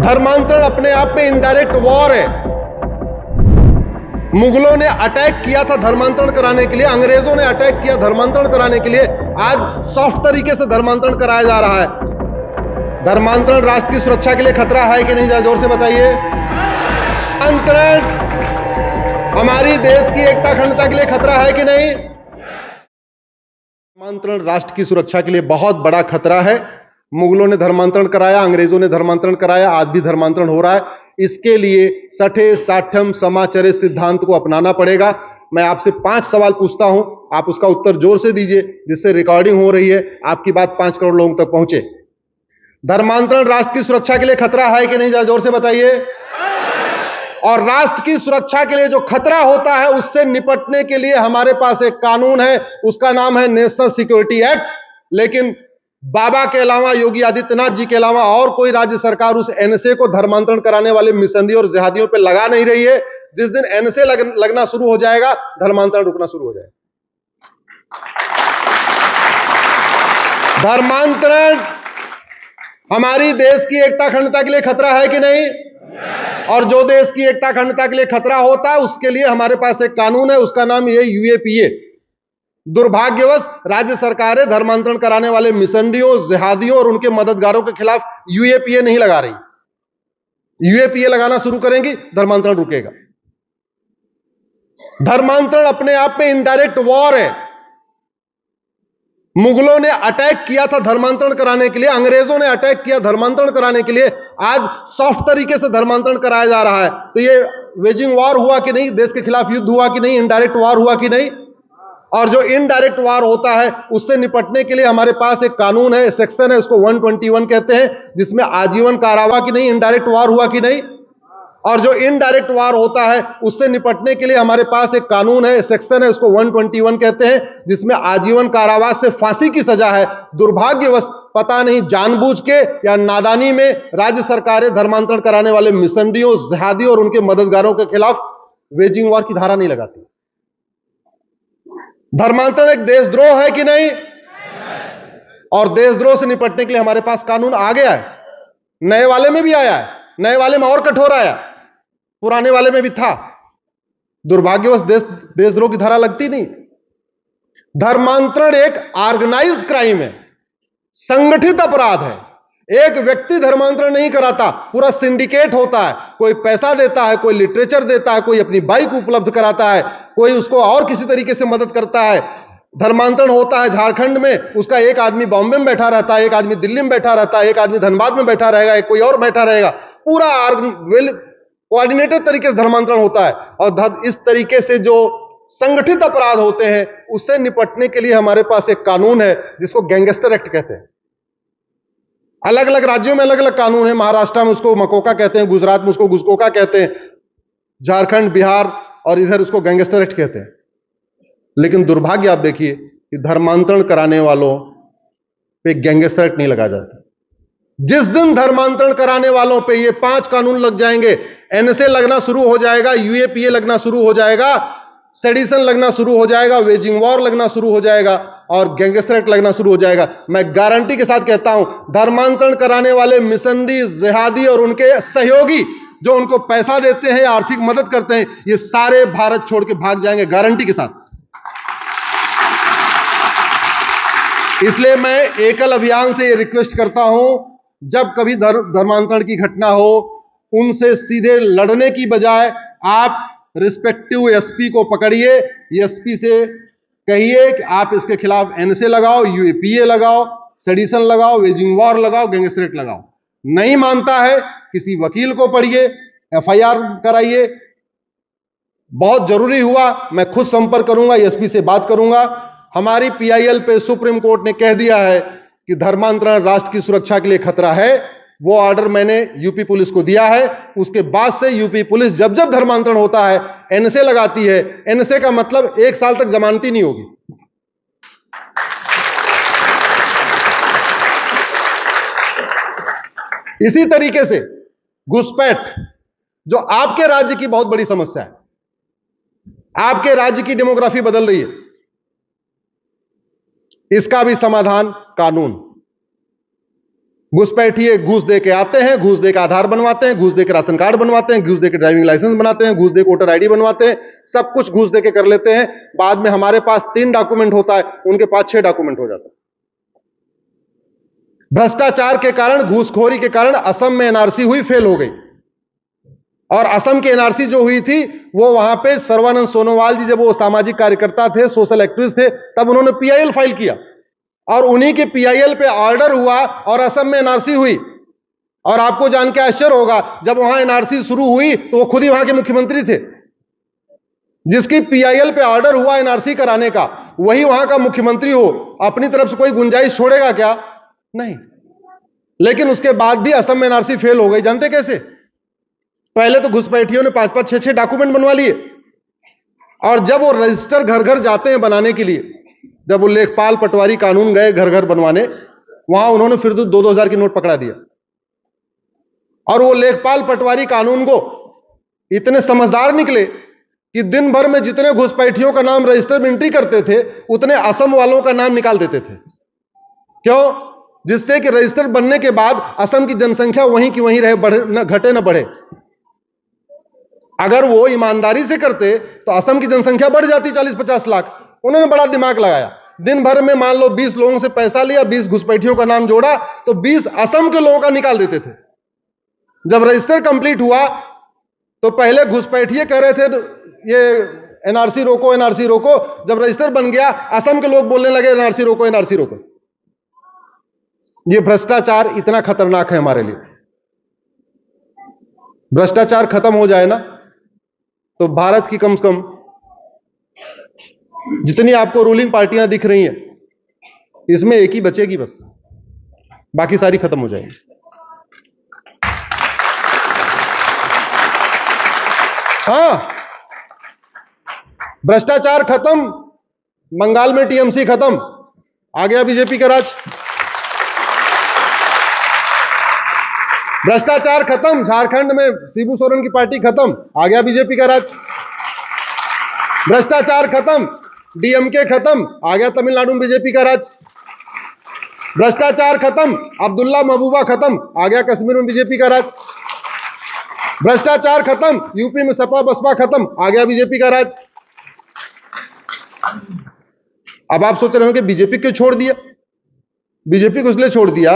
धर्मांतरण अपने आप में इनडायरेक्ट वॉर है। मुगलों ने अटैक किया था धर्मांतरण कराने के लिए, अंग्रेजों ने अटैक किया धर्मांतरण कराने के लिए। आज सॉफ्ट तरीके से धर्मांतरण कराया जा रहा है। धर्मांतरण राष्ट्र की सुरक्षा के लिए खतरा है कि नहीं, जरा जोर से बताइए। धर्मांतरण हमारी देश की एकता अखंडता के लिए खतरा है कि नहीं? धर्मांतरण राष्ट्र की सुरक्षा के लिए बहुत बड़ा खतरा है। मुगलों ने धर्मांतरण कराया, अंग्रेजों ने धर्मांतरण कराया, आज भी धर्मांतरण हो रहा है। इसके लिए सठे साठ्यम समाचरे सिद्धांत को अपनाना पड़ेगा। मैं आपसे 5 सवाल पूछता हूं, आप उसका उत्तर जोर से दीजिए, जिससे रिकॉर्डिंग हो रही है, आपकी बात 5 करोड़ लोगों तक पहुंचे। धर्मांतरण राष्ट्र की सुरक्षा के लिए खतरा है कि नहीं, जरा जोर से बताइए। और राष्ट्र की सुरक्षा के लिए जो खतरा होता है, उससे निपटने के लिए हमारे पास एक कानून है, उसका नाम है नेशनल सिक्योरिटी एक्ट। लेकिन बाबा के अलावा, योगी आदित्यनाथ जी के अलावा और कोई राज्य सरकार उस एनएसए को धर्मांतरण कराने वाले मिशनरी और जिहादियों पे लगा नहीं रही है। जिस दिन एनएसए लगना शुरू हो जाएगा, धर्मांतरण रुकना शुरू हो जाएगा। धर्मांतरण हमारी देश की एकता अखंडता के लिए खतरा है कि नहीं? और जो देश की एकता अखंडता के लिए खतरा होता है, उसके लिए हमारे पास एक कानून है, उसका नाम ये यूएपीए। दुर्भाग्यवश राज्य सरकारें धर्मांतरण कराने वाले मिशनरियों, जिहादियों और उनके मददगारों के खिलाफ यूएपीए नहीं लगा रही। यूएपीए लगाना शुरू करेंगी, धर्मांतरण रुकेगा। धर्मांतरण अपने आप में इनडायरेक्ट वॉर है। मुगलों ने अटैक किया था धर्मांतरण कराने के लिए, अंग्रेजों ने अटैक किया धर्मांतरण कराने के लिए। आज सॉफ्ट तरीके से धर्मांतरण कराया जा रहा है। तो ये वेजिंग वॉर हुआ कि नहीं, देश के खिलाफ युद्ध हुआ कि नहीं, इनडायरेक्ट वॉर हुआ कि नहीं? और जो इनडायरेक्ट वार होता है, उससे निपटने के लिए हमारे पास एक कानून है, सेक्शन है, उसको 121 कहते हैं, जिसमें आजीवन कारावास की नहीं, इनडायरेक्ट वार हुआ कि नहीं? और जो इनडायरेक्ट वार होता है, उससे निपटने के लिए हमारे पास एक कानून है, सेक्शन है, उसको 121 कहते हैं, जिसमें आजीवन कारावास से फांसी की सजा है। दुर्भाग्यवश पता नहीं जानबूझ के या नादानी में राज्य सरकारें धर्मांतरण कराने वाले मिशनरियों, जिहादियों और उनके मददगारों के खिलाफ वेजिंग वॉर की धारा नहीं लगाती। धर्मांतरण एक देशद्रोह है कि नहीं? और देशद्रोह से निपटने के लिए हमारे पास कानून आ गया है, नए वाले में भी आया है, नए वाले में और कठोर आया, पुराने वाले में भी था। दुर्भाग्यवश देशद्रोह की धारा लगती नहीं। धर्मांतरण एक ऑर्गेनाइज्ड क्राइम है, संगठित अपराध है। एक व्यक्ति धर्मांतरण नहीं कराता, पूरा सिंडिकेट होता है। कोई पैसा देता है, कोई लिटरेचर देता है, कोई अपनी बाइक उपलब्ध कराता है, कोई उसको और किसी तरीके से मदद करता है। धर्मांतरण होता है झारखंड में, उसका एक आदमी बॉम्बे में बैठा रहता है, एक आदमी दिल्ली में बैठा रहता है, एक आदमी धनबाद में बैठा रहेगा, एक कोई और बैठा रहेगा। पूरा वेल कोऑर्डिनेटेड तरीके से धर्मांतरण होता है। और इस तरीके से जो संगठित अपराध होते हैं, उससे निपटने के लिए हमारे पास एक कानून है, जिसको गैंगस्टर एक्ट कहते हैं। अलग अलग राज्यों में अलग अलग कानून है। महाराष्ट्र में उसको मकोका कहते हैं, गुजरात में उसको गुजकोका कहते हैं, झारखंड, बिहार और इधर उसको गैंगस्टर एक्ट कहते हैं। लेकिन दुर्भाग्य आप देखिए कि धर्मांतरण कराने वालों पे गैंगस्टर एक्ट नहीं लगाया जाता। जिस दिन धर्मांतरण कराने वालों पे ये 5 कानून लग जाएंगे, एनएसए लगना शुरू हो जाएगा, यूएपीए लगना शुरू हो जाएगा, सेडिशन लगना शुरू हो जाएगा, वेजिंग वॉर लगना शुरू हो जाएगा और गैंगस्टर एक्ट लगना शुरू हो जाएगा। मैं गारंटी के साथ कहता हूं, धर्मांतरण कराने वाले मिशनरी, जिहादी और उनके सहयोगी जो उनको पैसा देते हैं या आर्थिक मदद करते हैं, ये सारे भारत छोड़ के भाग जाएंगे, गारंटी के साथ। इसलिए मैं एकल अभियान से ये रिक्वेस्ट करता हूं, जब कभी धर्मांतरण की घटना हो, उनसे सीधे लड़ने की बजाय आप रिस्पेक्टिव एसपी को पकड़िए, एसपी से कहिए कि आप इसके खिलाफ एनएसए लगाओ, यूएपीए लगाओ, सेडिशन लगाओ, वेजिंग वॉर लगाओ, गैंगस्टर एक्ट लगाओ। नहीं मानता है, किसी वकील को पढ़िए, एफआईआर कराइए। बहुत जरूरी हुआ मैं खुद संपर्क करूंगा, एसपी से बात करूंगा। हमारी पीआईएल पे सुप्रीम कोर्ट ने कह दिया है कि धर्मांतरण राष्ट्र की सुरक्षा के लिए खतरा है। वो ऑर्डर मैंने यूपी पुलिस को दिया है। उसके बाद से यूपी पुलिस जब जब धर्मांतरण होता है, एनएसए लगाती है। एनएसए का मतलब 1 साल तक जमानती नहीं होगी। इसी तरीके से घुसपैठ, जो आपके राज्य की बहुत बड़ी समस्या है, आपके राज्य की डेमोग्राफी बदल रही है, इसका भी समाधान कानून। घुसपैठिए घूस दे के आते हैं, घूस दे के आधार बनवाते हैं, घूस दे के राशन कार्ड बनवाते हैं, घूस दे के ड्राइविंग लाइसेंस बनाते हैं, घूस दे के वोटर आईडी बनवाते हैं, सब कुछ घूस दे के कर लेते हैं। बाद में हमारे पास 3 डॉक्यूमेंट होता है, उनके पास 6 डॉक्यूमेंट हो जाता है। भ्रष्टाचार के कारण, घूसखोरी के कारण असम में एनआरसी हुई, फेल हो गई। और असम की एनआरसी जो हुई थी, वो वहां पे सर्बानंद सोनोवाल जी, जब वो सामाजिक कार्यकर्ता थे, सोशल एक्टिविस्ट थे, तब उन्होंने पीआईएल फाइल किया और उन्हीं के पीआईएल पे ऑर्डर हुआ और असम में एनआरसी हुई। और आपको जान के आश्चर्य होगा, जब वहां एनआरसी शुरू हुई तो वो खुद ही वहां के मुख्यमंत्री थे। जिसकी पीआईएल पे ऑर्डर हुआ एनआरसी कराने का, वही वहां का मुख्यमंत्री हो, अपनी तरफ से कोई गुंजाइश छोड़ेगा क्या? नहीं। लेकिन उसके बाद भी असम में एनआरसी फेल हो गई। जानते कैसे? पहले तो घुसपैठियों ने 5-5, 6-6 डॉक्यूमेंट बनवा लिए, और जब वो रजिस्टर घर घर जाते हैं बनाने के लिए, जब वो लेखपाल पटवारी कानून गए घर घर बनवाने, वहां उन्होंने फिर 2-2 हजार की नोट पकड़ा दिया। और वो लेखपाल पटवारी कानून को इतने समझदार निकले कि दिन भर में जितने घुसपैठियों का नाम रजिस्टर में एंट्री करते थे, उतने असम वालों का नाम निकाल देते थे। क्यों? जिससे कि रजिस्टर बनने के बाद असम की जनसंख्या वहीं की वहीं रहे, बढ़े न घटे न बढ़े। अगर वो ईमानदारी से करते तो असम की जनसंख्या बढ़ जाती 40-50 लाख। उन्होंने बड़ा दिमाग लगाया, दिन भर में मान लो 20 लोगों से पैसा लिया, 20 घुसपैठियों का नाम जोड़ा, तो 20 असम के लोगों का निकाल देते थे। जब रजिस्टर कंप्लीट हुआ तो पहले घुसपैठिए कह रहे थे ये एनआरसी रोको, एनआरसी रोको। जब रजिस्टर बन गया, असम के लोग बोलने लगे एनआरसी रोको, एनआरसी रोको। ये भ्रष्टाचार इतना खतरनाक है हमारे लिए। भ्रष्टाचार खत्म हो जाए ना, तो भारत की कम से कम जितनी आपको रूलिंग पार्टियां दिख रही हैं, इसमें एक ही बचेगी बस, बाकी सारी खत्म हो जाएगी। हाँ, भ्रष्टाचार खत्म, बंगाल में टीएमसी खत्म, आ गया बीजेपी का राज। भ्रष्टाचार खत्म, झारखंड में शिबू सोरेन की पार्टी खत्म, आ गया बीजेपी का राज। भ्रष्टाचार खत्म, डीएमके खत्म, आ गया तमिलनाडु में बीजेपी का राज। भ्रष्टाचार खत्म, अब्दुल्ला महबूबा खत्म, आ गया कश्मीर में बीजेपी का राज। भ्रष्टाचार खत्म, यूपी में सपा बसपा खत्म, आ गया बीजेपी का राज। अब आप सोच रहे हो कि बीजेपी क्यों छोड़ दिया? बीजेपी को इसलिए छोड़ दिया,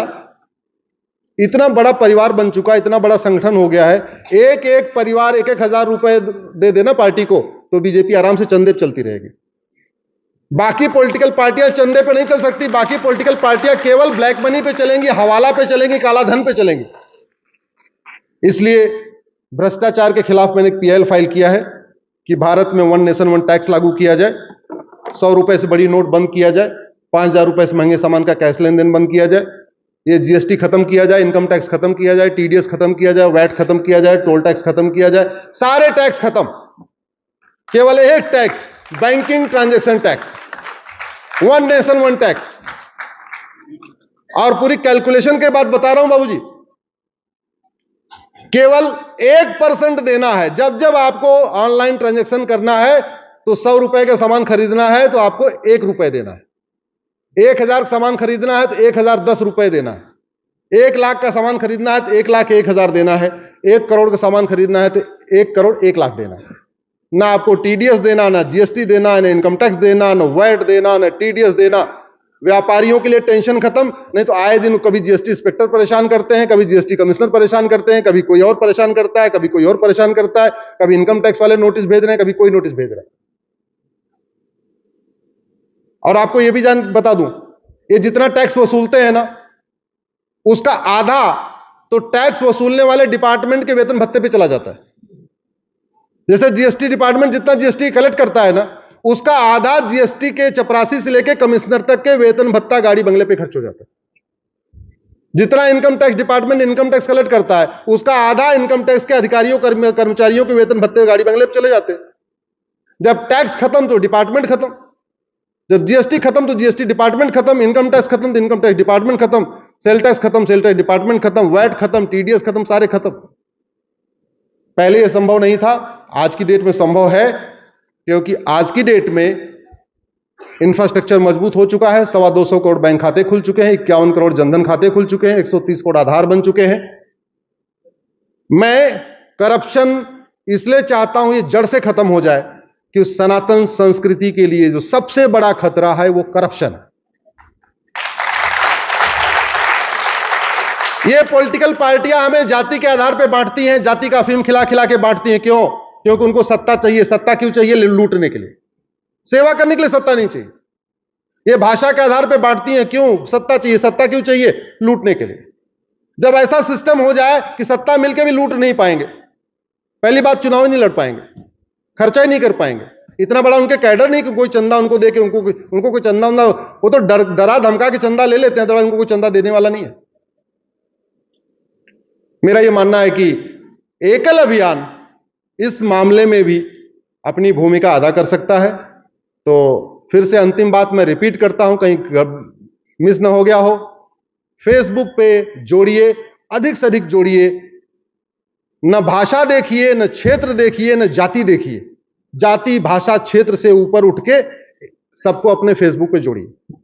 इतना बड़ा परिवार बन चुका, इतना बड़ा संगठन हो गया है, एक एक परिवार 1-1 हजार रुपए दे देना पार्टी को, तो बीजेपी आराम से चंदे पे चलती रहेगी। बाकी पॉलिटिकल पार्टियां चंदे पे नहीं चल सकती। बाकी पॉलिटिकल पार्टियां केवल ब्लैक मनी पे चलेंगी, हवाला पे चलेंगी, काला धन पे चलेंगी। इसलिए भ्रष्टाचार के खिलाफ मैंने एक पीआईएल फाइल किया है कि भारत में 1 नेशन 1 टैक्स लागू किया जाए, 100 रुपए से बड़ी नोट बंद किया जाए, 5,000 रुपए से महंगे सामान का कैश लेन देन बंद किया जाए, ये जीएसटी खत्म किया जाए, इनकम टैक्स खत्म किया जाए, टीडीएस खत्म किया जाए, वैट खत्म किया जाए, टोल टैक्स खत्म किया जाए, सारे टैक्स खत्म। केवल एक tax, banking transaction tax, 1 nation 1 tax. और पूरी कैलकुलेशन के बाद बता रहा हूं बाबूजी, केवल 1% देना है। जब जब आपको ऑनलाइन ट्रांजैक्शन करना है तो 100 रुपए का सामान खरीदना है तो आपको 1 रुपए देना है। 1,000 का सामान खरीदना है तो 1,010 रुपए देना है। 1 लाख का सामान खरीदना है तो 1,01,000 देना है। 1 करोड़ का सामान खरीदना है तो 1 करोड़ 1 लाख देना है। ना आपको टीडीएस देना, ना जीएसटी देना, ना इनकम टैक्स देना, ना वैट देना, ना टीडीएस देना। व्यापारियों के लिए टेंशन खत्म। नहीं तो आए दिन कभी जीएसटी इंस्पेक्टर परेशान करते हैं, कभी जीएसटी कमिश्नर परेशान करते हैं, कभी कोई और परेशान करता है, कभी कोई और परेशान करता है, कभी इनकम टैक्स वाले नोटिस भेज रहे हैं, कभी कोई नोटिस भेज रहा है। और आपको यह भी बता दूं, ये जितना टैक्स वसूलते हैं ना, उसका आधा तो टैक्स वसूलने वाले डिपार्टमेंट के वेतन भत्ते पे चला जाता है। जैसे जीएसटी डिपार्टमेंट जितना जीएसटी कलेक्ट करता है ना, उसका आधा जीएसटी के चपरासी से लेकर कमिश्नर तक के वेतन भत्ता, गाड़ी बंगले पे खर्च हो जाता है। जितना income tax department income tax collect करता है, उसका आधा इनकम टैक्स के अधिकारियों कर्मचारियों के वेतन भत्ते, गाड़ी बंगले पे चले जाते हैं। जब टैक्स खत्म तो डिपार्टमेंट खत्म, जब जीएसटी खत्म तो जीएसटी डिपार्टमेंट खत्म, इनकम टैक्स खत्म तो इनकम टैक्स डिपार्टमेंट खत्म, सेल टैक्स खत्म, सेल टैक्स डिपार्टमेंट खत्म, वैट खत्म, टीडीएस खत्म, सारे खत्म। पहले यह संभव नहीं था, आज की डेट में संभव है, क्योंकि आज की डेट में इंफ्रास्ट्रक्चर मजबूत हो चुका है, 225 करोड़ बैंक खाते खुल चुके हैं, 51 करोड़ जनधन खाते खुल चुके हैं, 130 करोड़ आधार बन चुके हैं। मैं करप्शन इसलिए चाहता हूं ये जड़ से खत्म हो जाए कि उस सनातन संस्कृति के लिए जो सबसे बड़ा खतरा है वो करप्शन है। ये पॉलिटिकल पार्टियां हमें जाति के आधार पर बांटती हैं, जाति का अफीम खिला खिला के बांटती हैं। क्यों? क्योंकि उनको सत्ता चाहिए। सत्ता क्यों चाहिए? लूटने के लिए, सेवा करने के लिए सत्ता नहीं चाहिए। ये भाषा के आधार पर बांटती हैं। क्यों सत्ता चाहिए? सत्ता क्यों चाहिए? लूटने के लिए। जब ऐसा सिस्टम हो जाए कि सत्ता मिलकर भी लूट नहीं पाएंगे, पहली बात चुनाव ही नहीं लड़ पाएंगे, खर्चा ही नहीं कर पाएंगे। इतना बड़ा उनके कैडर नहीं कि कोई चंदा उनको दे के उनको कोई चंदा, वो तो डरा धमका के चंदा ले लेते हैं, तो उनको कोई चंदा देने वाला नहीं है। मेरा यह मानना है कि एकल अभियान इस मामले में भी अपनी भूमिका अदा कर सकता है। तो फिर से अंतिम बात मैं रिपीट करता हूं, कहीं मिस ना हो गया हो। फेसबुक पे जोड़िए, अधिक से अधिक जोड़िए। न भाषा देखिए, न क्षेत्र देखिए, न जाति देखिए। जाति, भाषा, क्षेत्र से ऊपर उठ के सबको अपने फेसबुक पे जोड़िए।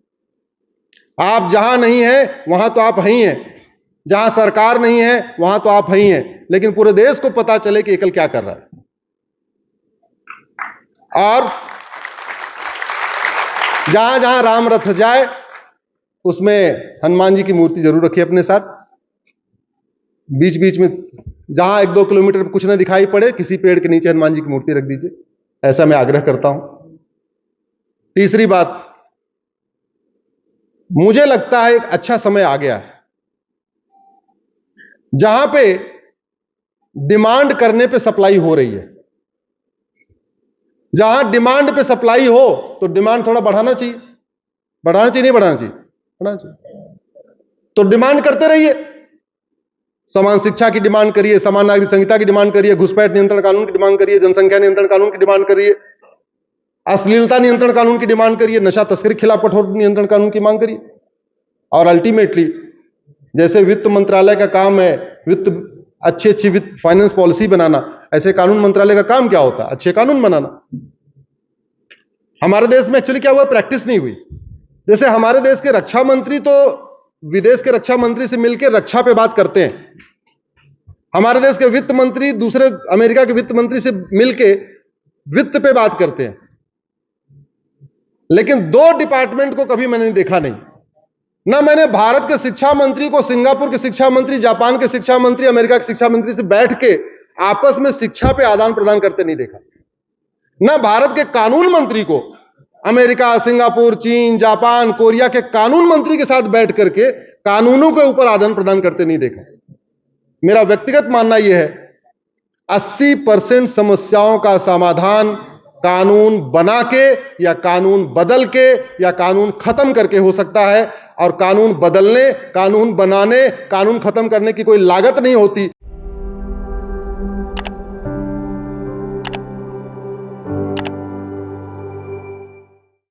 आप जहां नहीं हैं वहां तो आप ही हैं, जहां सरकार नहीं है वहां तो आप ही हैं, लेकिन पूरे देश को पता चले कि एकल क्या कर रहा है। और जहां जहां राम रथ जाए उसमें हनुमान जी की मूर्ति जरूर रखिए अपने साथ। बीच बीच में जहां 1-2 किलोमीटर कुछ न दिखाई पड़े, किसी पेड़ के नीचे हनुमान जी की मूर्ति रख दीजिए। ऐसा मैं आग्रह करता हूं। तीसरी बात, मुझे लगता है एक अच्छा समय आ गया है जहां पे डिमांड करने पे सप्लाई हो रही है। जहां डिमांड पे सप्लाई हो तो डिमांड थोड़ा बढ़ाना चाहिए। बढ़ाना चाहिए, नहीं बढ़ाना चाहिए? बढ़ाना चाहिए। तो डिमांड करते रहिए। समान शिक्षा की डिमांड करिए, समान नागरिक संहिता की डिमांड करिए, घुसपैठ नियंत्रण कानून की डिमांड करिए, जनसंख्या नियंत्रण कानून की डिमांड करिए, अश्लीलता नियंत्रण कानून की डिमांड करिए, नशा तस्करी के खिलाफ कठोर नियंत्रण कानून की मांग करिए। और अल्टीमेटली जैसे वित्त मंत्रालय का काम है अच्छी वित्त फाइनेंस पॉलिसी बनाना, ऐसे कानून मंत्रालय का काम क्या होता है? अच्छे कानून बनाना। हमारे देश में एक्चुअली क्या हुआ, प्रैक्टिस नहीं हुई। जैसे हमारे देश के रक्षा मंत्री तो विदेश के रक्षा मंत्री से मिलकर रक्षा पे बात करते हैं, हमारे देश के वित्त मंत्री दूसरे अमेरिका के वित्त मंत्री से मिलकर वित्त पे बात करते हैं। लेकिन 2 डिपार्टमेंट को कभी मैंने देखा नहीं। ना मैंने भारत के शिक्षा मंत्री को सिंगापुर के शिक्षा मंत्री, जापान के शिक्षा मंत्री, अमेरिका के शिक्षा मंत्री से बैठ के आपस में शिक्षा पे आदान प्रदान करते नहीं देखा। ना भारत के कानून मंत्री को अमेरिका, सिंगापुर, चीन, जापान, कोरिया के कानून मंत्री के साथ बैठ करके कानूनों के ऊपर आदान प्रदान करते नहीं देखा। मेरा व्यक्तिगत मानना यह है 80% समस्याओं का समाधान कानून बना के या कानून बदल के या कानून खत्म करके हो सकता है। और कानून बदलने, कानून बनाने, कानून खत्म करने की कोई लागत नहीं होती।